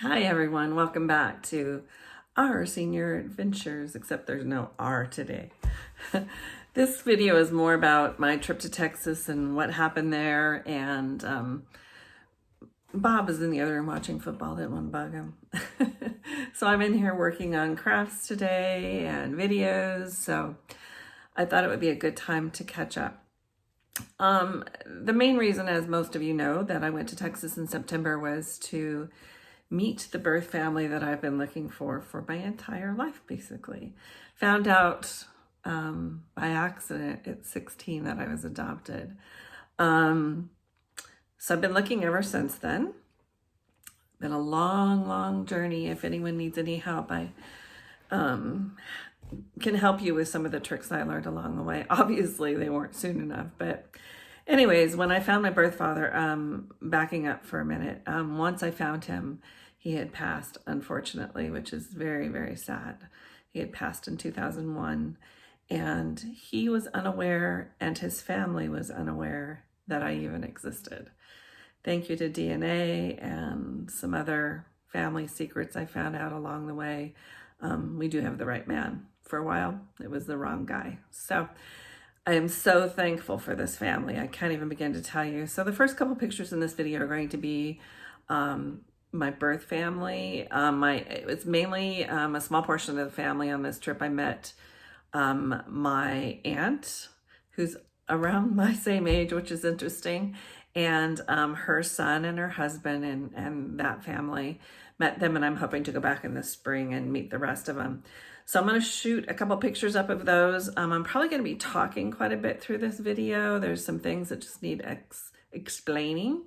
Hi everyone, welcome back to our senior adventures, except there's no R today. This video is more about my trip to Texas and what happened there, and Bob is in the other room watching football, didn't want to bug him. So I'm in here working on crafts today and videos, so I thought it would be a good time to catch up. The main reason, as most of you know, that I went to Texas in September was to meet the birth family that I've been looking for my entire life, basically. Found out by accident at 16 that I was adopted. So I've been looking ever since then. Been a long, long journey. If anyone needs any help, I can help you with some of the tricks I learned along the way. Obviously, they weren't soon enough, but anyways, when I found my birth father, backing up for a minute, once I found him, he had passed, unfortunately, which is very, very sad. He had passed in 2001, and he was unaware, and his family was unaware that I even existed. Thank you to DNA and some other family secrets I found out along the way. We do have the right man. For a while, it was the wrong guy. So I am so thankful for this family. I can't even begin to tell you. So the first couple pictures in this video are going to be my birth family. It's mainly a small portion of the family on this trip. I met my aunt, who's around my same age, which is interesting, and her son and her husband and that family. Met them, and I'm hoping to go back in the spring and meet the rest of them. So I'm going to shoot a couple pictures up of those. I'm probably going to be talking quite a bit through this video. There's some things that just need explaining.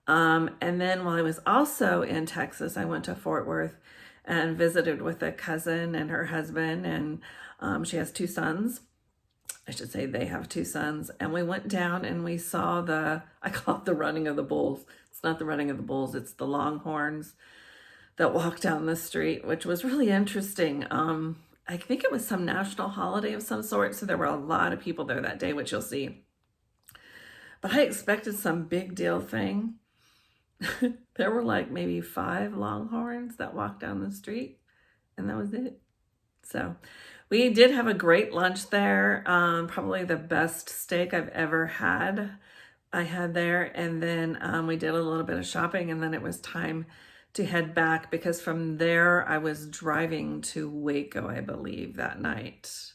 And then while I was also in Texas, I went to Fort Worth and visited with a cousin and her husband, and she has two sons. I should say they have two sons. And we went down and we saw I call it the running of the bulls. It's not the running of the bulls, it's the longhorns that walked down the street, which was really interesting. I think it was some national holiday of some sort, so there were a lot of people there that day, which you'll see. But I expected some big deal thing. There were like maybe 5 longhorns that walked down the street, and that was it. So we did have a great lunch there, probably the best steak I've ever had. I had there, and then we did a little bit of shopping, and then it was time to head back, because from there I was driving to Waco, I believe, that night.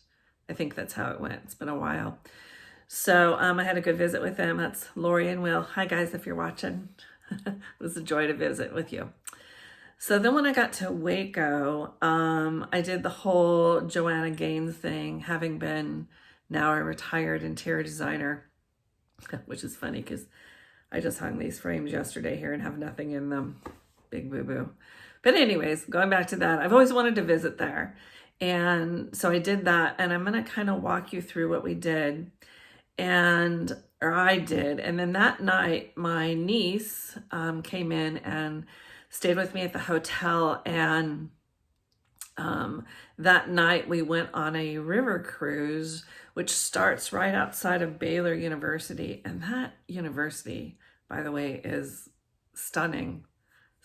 I think that's how it went. It's been a while. So I had a good visit with them. That's Lori and Will. Hi guys, if you're watching. It was a joy to visit with you. So then when I got to Waco, I did the whole Joanna Gaines thing, having been now a retired interior designer, which is funny because I just hung these frames yesterday here and have nothing in them. Big boo-boo. But anyways, going back to that, I've always wanted to visit there. And so I did that, and I'm going to kind of walk you through what we did, or I did. And then that night, my niece came in and stayed with me at the hotel. And that night we went on a river cruise, which starts right outside of Baylor University. And that university, by the way, is stunning.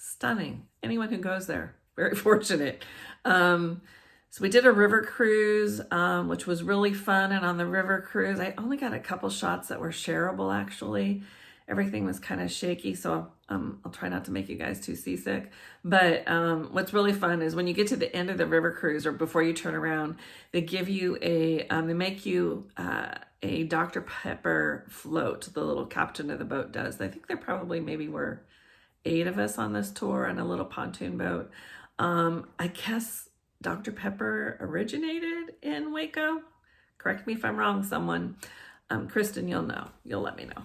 Stunning. Anyone who goes there, very fortunate. So we did a river cruise, which was really fun. And on the river cruise, I only got a couple shots that were shareable, actually. Everything was kind of shaky, so I'll try not to make you guys too seasick. But what's really fun is when you get to the end of the river cruise, or before you turn around, they give you they make you a Dr. Pepper float. The little captain of the boat does. I think there probably maybe were 8 of us on this tour on a little pontoon boat. I guess Dr. Pepper originated in Waco. Correct me if I'm wrong, someone. Kristen, you'll know. You'll let me know.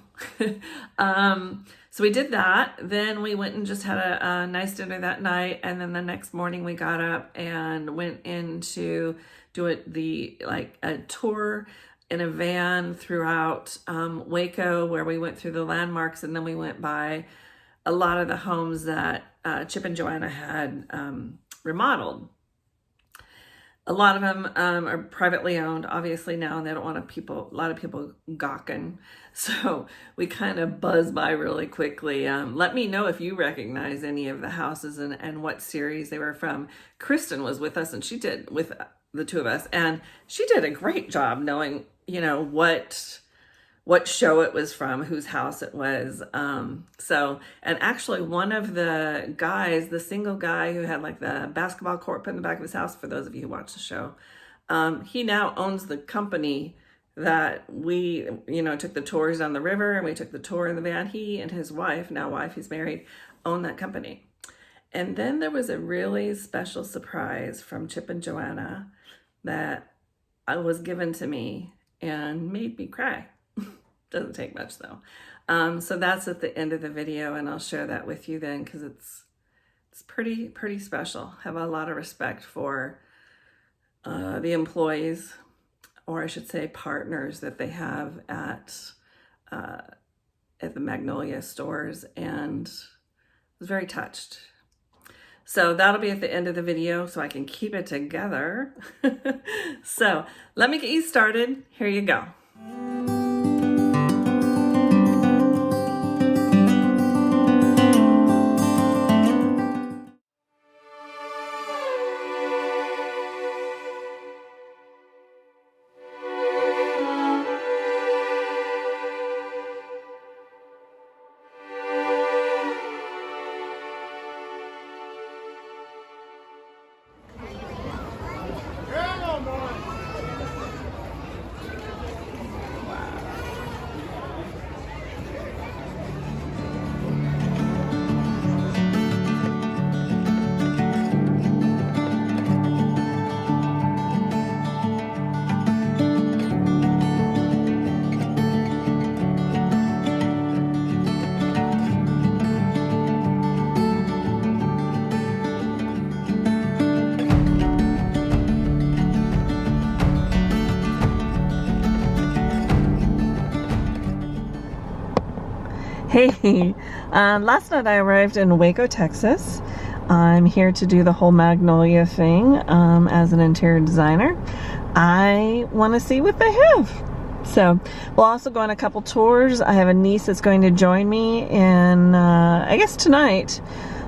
So we did that. Then we went and just had a nice dinner that night. And then the next morning we got up and went in to do a tour in a van throughout Waco, where we went through the landmarks, and then we went by a lot of the homes that Chip and Joanna had remodeled. A lot of them are privately owned, obviously now, and they don't want a lot of people gawking. So we kind of buzz by really quickly. Let me know if you recognize any of the houses and what series they were from. Kristen was with us, and she did, with the two of us, and she did a great job knowing, you know, what show it was from, whose house it was. And actually one of the guys, the single guy who had like the basketball court put in the back of his house, for those of you who watch the show, he now owns the company that we, you know, took the tours on the river, and we took the tour in the van. He and his wife, now wife, he's married, own that company. And then there was a really special surprise from Chip and Joanna that was given to me and made me cry. Doesn't take much though. So that's at the end of the video, and I'll share that with you then, because it's pretty special. Have a lot of respect for the employees, or I should say partners, that they have at the Magnolia stores, and I was very touched. So that'll be at the end of the video so I can keep it together. So let me get you started. Here you go. Hey, last night I arrived in Waco, Texas. I'm here to do the whole Magnolia thing as an interior designer. I want to see what they have. So we'll also go on a couple tours. I have a niece that's going to join me, and I guess tonight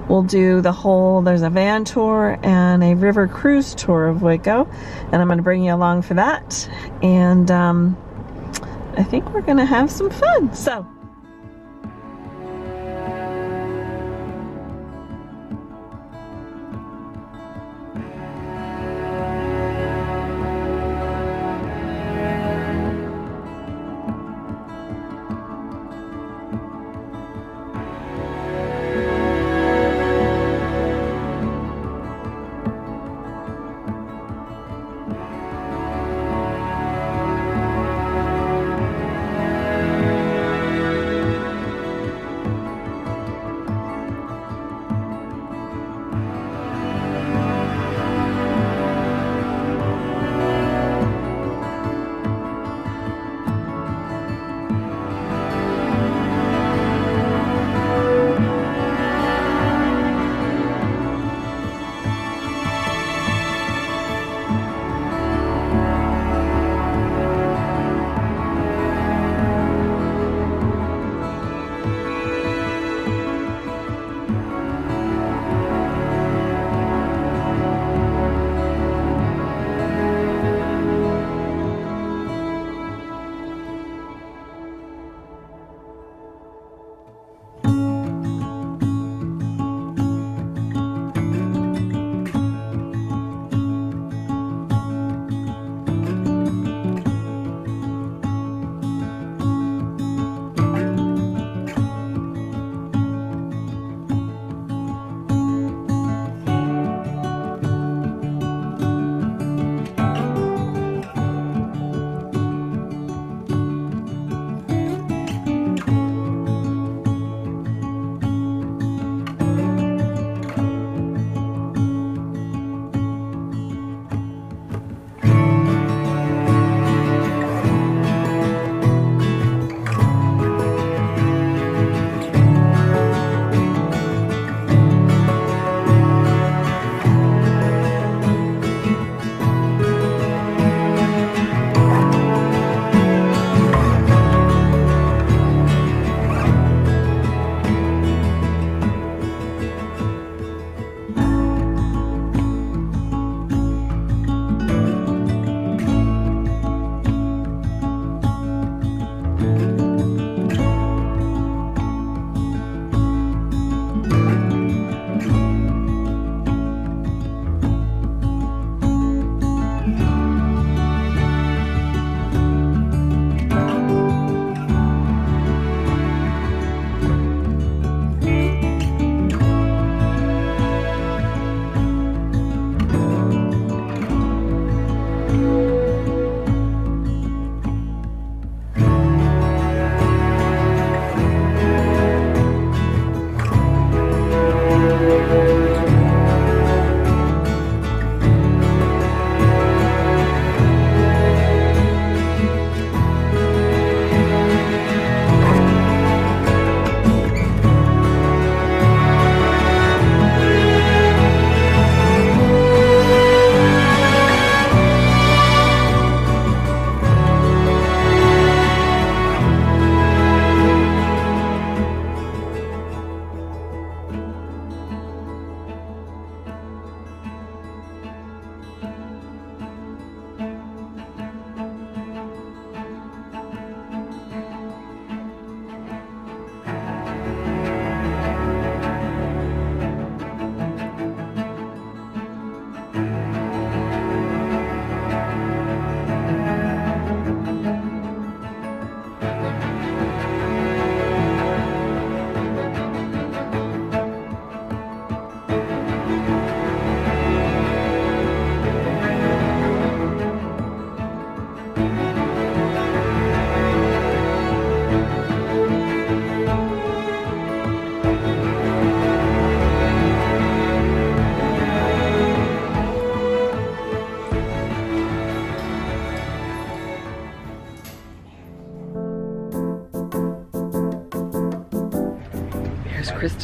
we'll do the whole, there's a van tour and a river cruise tour of Waco, and I'm going to bring you along for that. And I think we're going to have some fun. So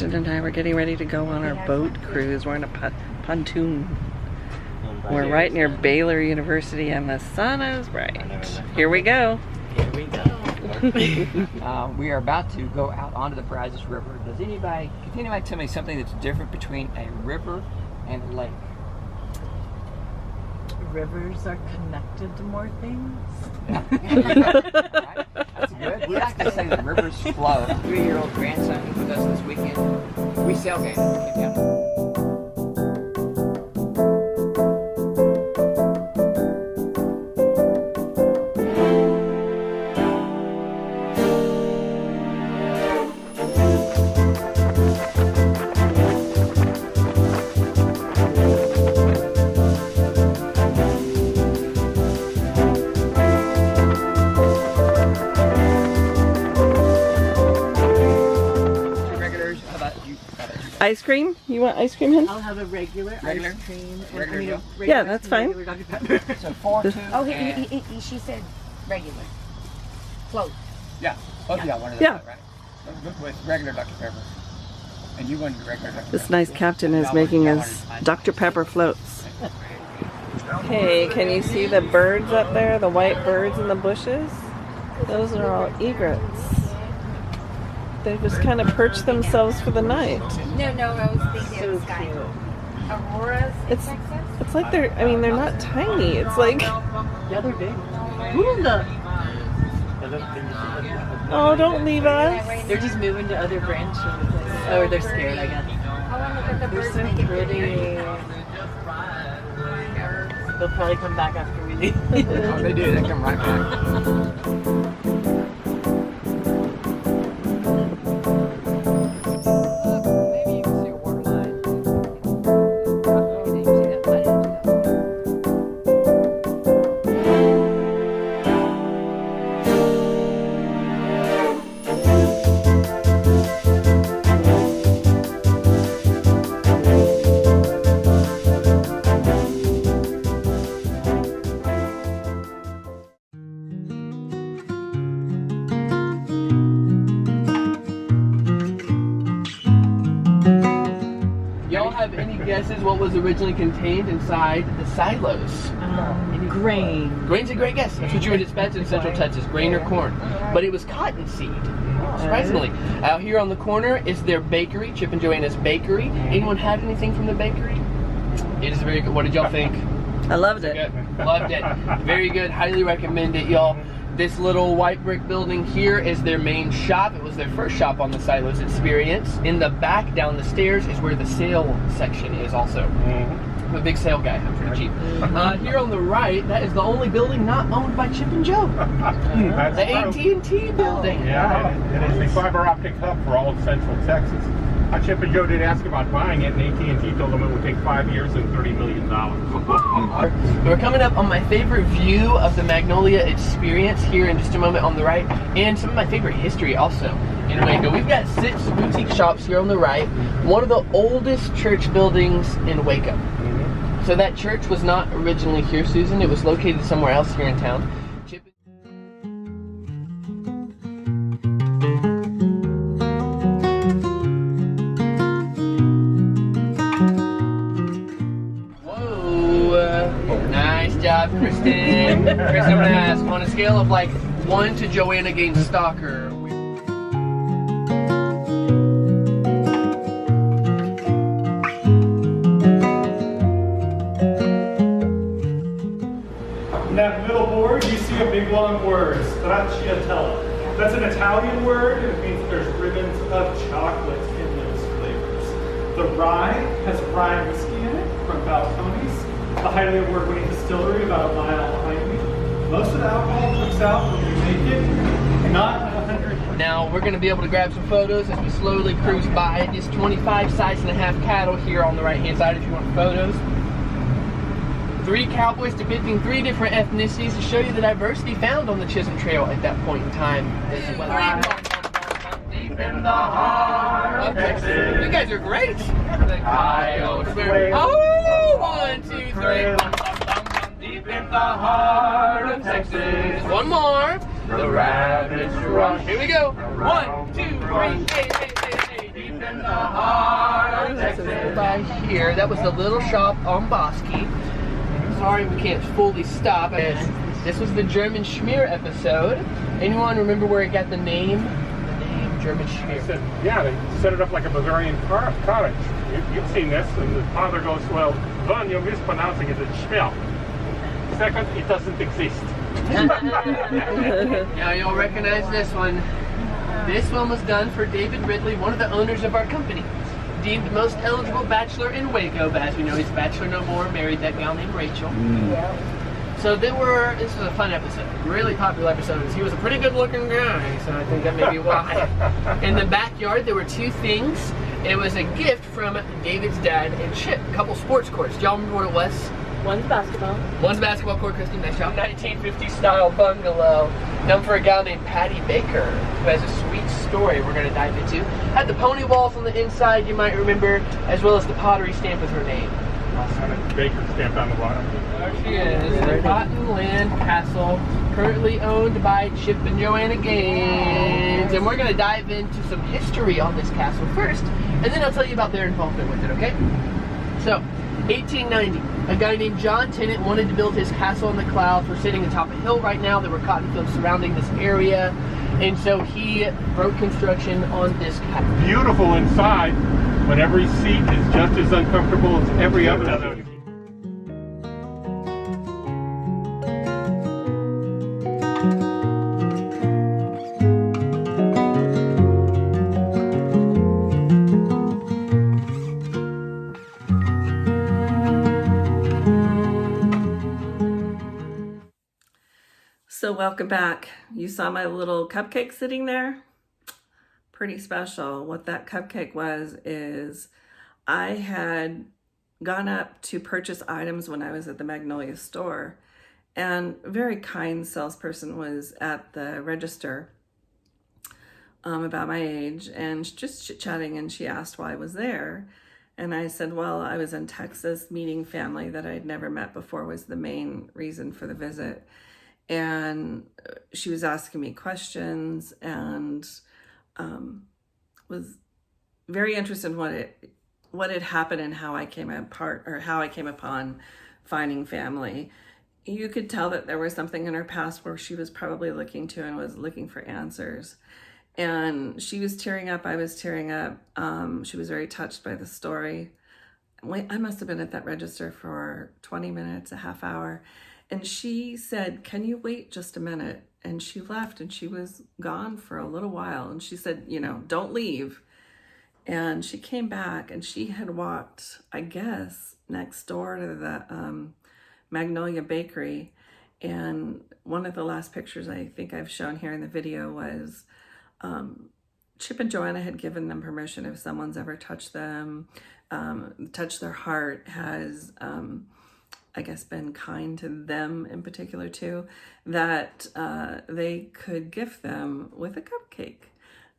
Kristen and I were getting ready to go on our boat cruise. We're in a pontoon. We're right near Baylor University and the sun is bright. Here we go. Here we go. We are about to go out onto the Brazos River. Can anybody tell me something that's different between a river and a lake? Rivers are connected to more things. Right. That's good. We like to say that rivers flow. 3-year-old grandson who's with us this weekend. We sailgated. Ice cream? You want ice cream, Hen? I'll have a regular ice cream. Regular Yeah, that's fine. So 4, 2, Oh, she said regular. Float. Yeah, both of y'all wanted Yeah. that, right? With regular Dr. Pepper. And you wanted regular Dr. Pepper. This nice captain is making us Dr. Pepper floats. Hey, can you see the birds up there? The white birds in the bushes? Those are all egrets. They just kind of perch themselves for the night. No, I was thinking it was sky. Auroras in It's Texas? it's like they're, I mean, they're not tiny. It's like, Yeah, they're big. oh, don't leave us. They're just moving to other branches. Oh, they're scared, I guess. I want to look at the They're birds so making pretty. They'll probably come back after we leave. Oh, they do. They come right back. Maybe you can see a water line. You can see that light. Y'all have any guesses what was originally contained inside the silos? Grain. Grain's a great guess. That's what you would expect in Central Texas, grain or corn. But it was cottonseed, surprisingly. Out here on the corner is their bakery, Chip and Joanna's Bakery. Anyone have anything from the bakery? It is very good. What did y'all think? I loved it. Good. Loved it. Very good. Highly recommend it, y'all. This little white brick building here is their main shop. It was their first shop on the Silos Experience. In the back, down the stairs, is where the sale section is also. I'm a big sale guy. I'm pretty cheap. Here on the right, that is the only building not owned by Chip and Joe. That's The true. AT&T building. Yeah, it is the fiber optic hub for all of Central Texas. Chip and Joe did ask about buying it, and AT&T told them it would take 5 years and $30 million. We're coming up on my favorite view of the Magnolia Experience here in just a moment on the right, and some of my favorite history also in Waco. We've got 6 boutique shops here on the right, one of the oldest church buildings in Waco. So that church was not originally here, Susan. It was located somewhere else here in town. Nice job, Kristen. Kristen, I'm gonna ask, on a scale of like 1 to Joanna gains stalker. In that middle board, you see a big long word, stracciatella. That's an Italian word, and it means there's ribbons of chocolate in those flavors. The rye has rye whiskey in it from Balcones, the highly award-winning distillery about a mile behind me. Most of the alcohol cooks out when you make it, not 100. Now we're gonna be able to grab some photos as we slowly cruise by. Just 25 size-and-a-half cattle here on the right-hand side if you want photos. 3 cowboys depicting 3 different ethnicities to show you the diversity found on the Chisholm Trail at that point in time as well. Deep in the heart of Texas. You guys are great. Oh, 1, 2, 3. Deep in the heart of Texas. One more. The rabbits rush. Here we go. 1, 2, 3. Hey, hey, hey, hey. Deep in the heart of Texas. By here, that was the little shop on Bosque. Sorry we can't fully stop. This was the German Schmear episode. Anyone remember where it got the name? The name German Schmear. Yeah, they set it up like a Bavarian cottage. You've seen this, and the father goes, well, one, you're mispronouncing it, it's Schmear. Second, it doesn't exist. Now you'll recognize this one. This one was done for David Ridley, one of the owners of our company. Deemed most eligible bachelor in Waco, but as we know, he's bachelor no more, married that gal named Rachel. So this was a fun episode, really popular episode. He was a pretty good looking guy, so I think that may be why. In the backyard, there were two things. It was a gift from David's dad and Chip, a couple sports courts. Do y'all remember what it was? One's basketball. One's basketball court, Kristen, nice job. 1950s style bungalow, done for a gal named Patty Baker, who has a sweet story we're going to dive into. Had the pony walls on the inside, you might remember, as well as the pottery stamp with her name. Awesome. Baker stamp on the bottom. There she is, the Cottonland Castle, currently owned by Chip and Joanna Gaines. And we're going to dive into some history on this castle first, and then I'll tell you about their involvement with it, okay? So, 1890, a guy named John Tennant wanted to build his castle in the clouds. We're sitting atop a hill right now. There were cotton fields surrounding this area, and so he broke construction on this castle. Beautiful inside, but every seat is just as uncomfortable as every other. So welcome back. You saw my little cupcake sitting there? Pretty special. What that cupcake was is I had gone up to purchase items when I was at the Magnolia store, and a very kind salesperson was at the register about my age and just chit-chatting, and she asked why I was there. And I said, well, I was in Texas meeting family that I'd never met before was the main reason for the visit. And she was asking me questions and was very interested in what had happened and how I came upon finding family. You could tell that there was something in her past where she was probably looking to and was looking for answers. And she was tearing up. I was tearing up. She was very touched by the story. I must have been at that register for 20 minutes, a half hour. And she said, can you wait just a minute? And she left, and she was gone for a little while. And she said, don't leave. And she came back, and she had walked, I guess, next door to the Magnolia Bakery. And one of the last pictures I think I've shown here in the video was Chip and Joanna had given them permission if someone's ever touched them, touched their heart, has I guess been kind to them in particular too, that they could gift them with a cupcake.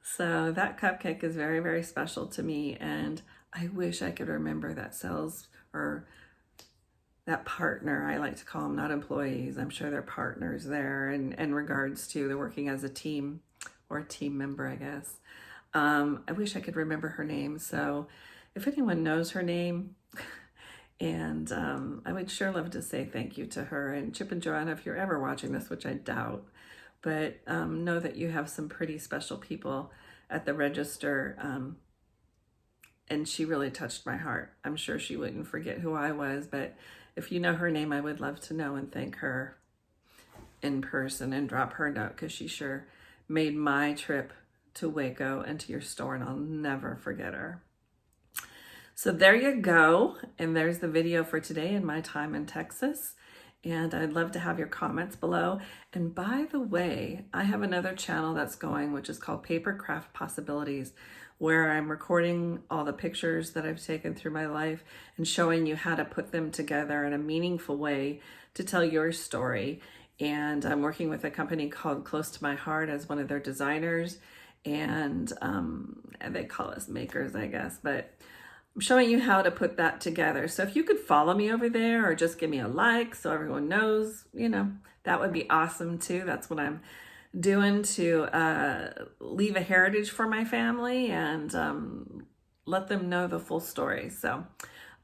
So that cupcake is very, very special to me, and I wish I could remember that sales or that partner, I like to call them, not employees. I'm sure they're partners there in regards to they're working as a team or a team member, I guess. I wish I could remember her name. So if anyone knows her name, and I would sure love to say thank you to her. And Chip and Joanna, if you're ever watching this, which I doubt, but know that you have some pretty special people at the register. And she really touched my heart. I'm sure she wouldn't forget who I was, but if you know her name, I would love to know and thank her in person and drop her a note, because she sure made my trip to Waco and to your store, and I'll never forget her. So there you go. And there's the video for today in my time in Texas. And I'd love to have your comments below. And by the way, I have another channel that's going, which is called Paper Craft Possibilities, where I'm recording all the pictures that I've taken through my life and showing you how to put them together in a meaningful way to tell your story. And I'm working with a company called Close to My Heart as one of their designers. And they call us makers, I guess, but I'm showing you how to put that together. So if you could follow me over there or just give me a like so everyone knows, that would be awesome too. That's what I'm doing to leave a heritage for my family and let them know the full story. So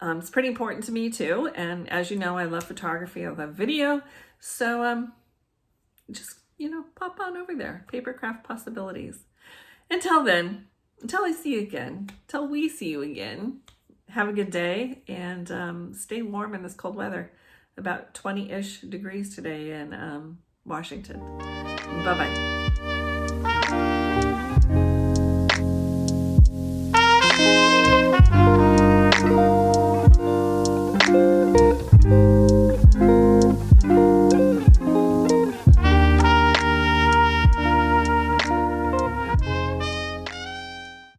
it's pretty important to me too. And as you know, I love photography, I love video. So just, pop on over there. Papercraft Possibilities. Until then, until I see you again, until we see you again, have a good day and stay warm in this cold weather. About 20-ish degrees today in Washington. Bye-bye.